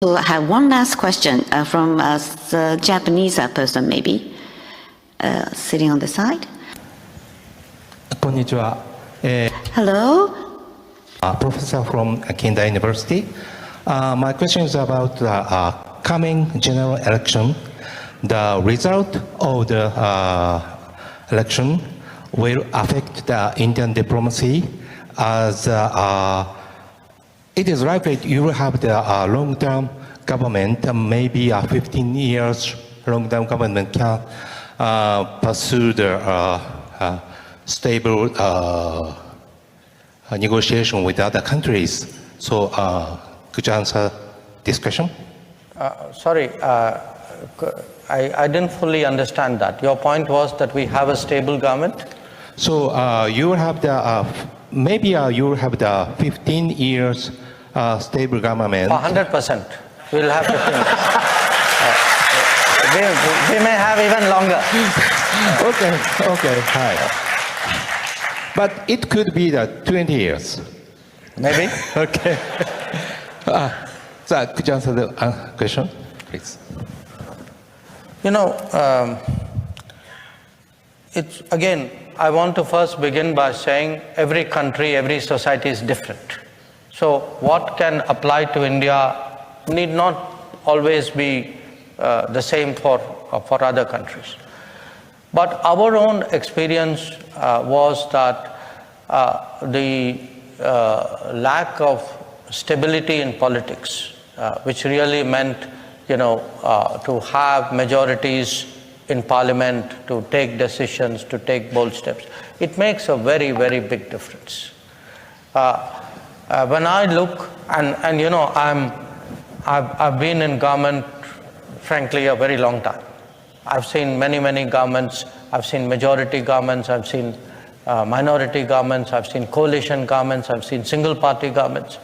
So I have one last question from the Japanese person, maybe, sitting on the side. Konnichiwa. Hello. Professor from Kenda University. My question is about the coming general election. The result of the election will affect the Indian diplomacy as it is likely you will have the long-term government, maybe 15 years long-term government can pursue the stable negotiation with other countries. So could you answer this question? Sorry, I didn't fully understand that. Your point was that we have a stable government? So you will have the, maybe you will have the 15 years stable government. 100%. We'll have 15 years. We may have even longer. Okay, hi. But it could be the 20 years. Maybe. Okay. So could you answer the question, please? You know, it's again, I want to first begin by saying every country, every society is different. So what can apply to India need not always be the same for other countries. But our own experience was that the lack of stability in politics, which really meant, to have majorities in parliament, to take decisions, to take bold steps, it makes a very, very big difference. When I look, and I've been in government, frankly, a very long time. I've seen many, many governments. I've seen majority governments. I've seen minority governments. I've seen coalition governments. I've seen single-party governments.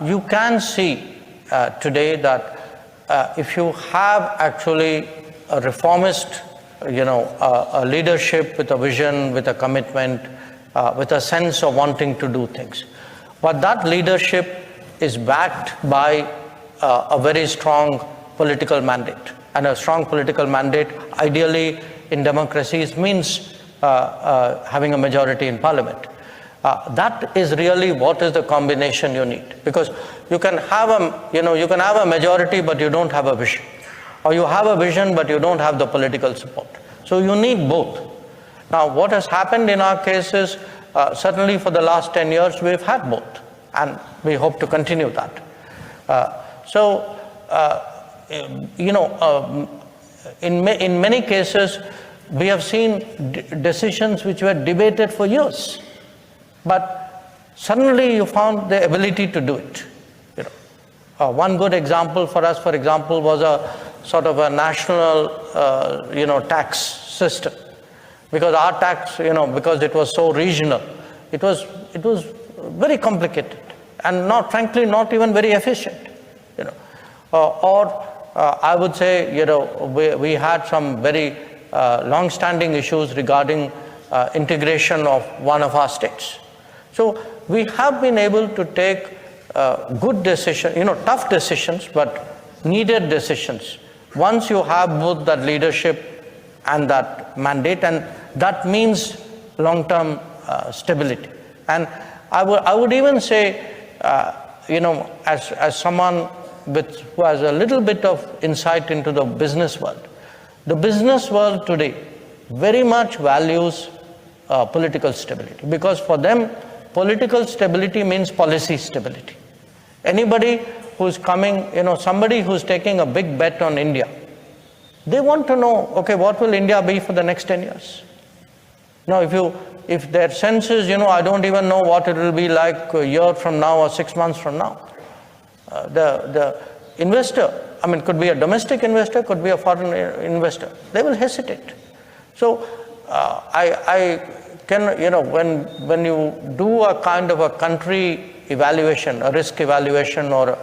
You can see today that if you have actually a reformist, a leadership with a vision, with a commitment, with a sense of wanting to do things, but that leadership is backed by a very strong political mandate. And a strong political mandate, ideally in democracies, means having a majority in parliament. That is really what is the combination you need, because you can have a majority but you don't have a vision, or you have a vision but you don't have the political support. So you need both. Now, what has happened in our case is certainly for the last 10 years we've had both, and we hope to continue that. In many cases we have seen decisions which were debated for years, but suddenly you found the ability to do it. One good example for us, for example, was a sort of a national, tax system, because our tax, because it was so regional, it was very complicated and frankly not even very efficient. I would say, we had some very long-standing issues regarding integration of one of our states. So we have been able to take good decisions, tough decisions, but needed decisions, once you have both that leadership and that mandate, and that means long-term stability. And I would even say, as someone who has a little bit of insight into the business world today very much values political stability, because for them political stability means policy stability. Anybody who's coming, somebody who's taking a big bet on India, they want to know, okay, what will India be for the next 10 years? If their sense is, I don't even know what it will be like a year from now or 6 months from now, the investor, it could be a domestic investor, could be a foreign investor, they will hesitate. So I can, when you do a kind of a country evaluation, a risk evaluation, or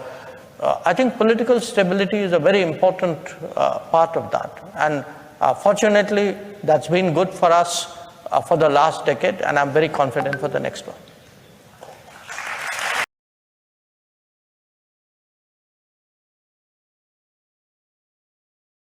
I think political stability is a very important part of that. And fortunately, that's been good for us for the last decade, and I'm very confident for the next one.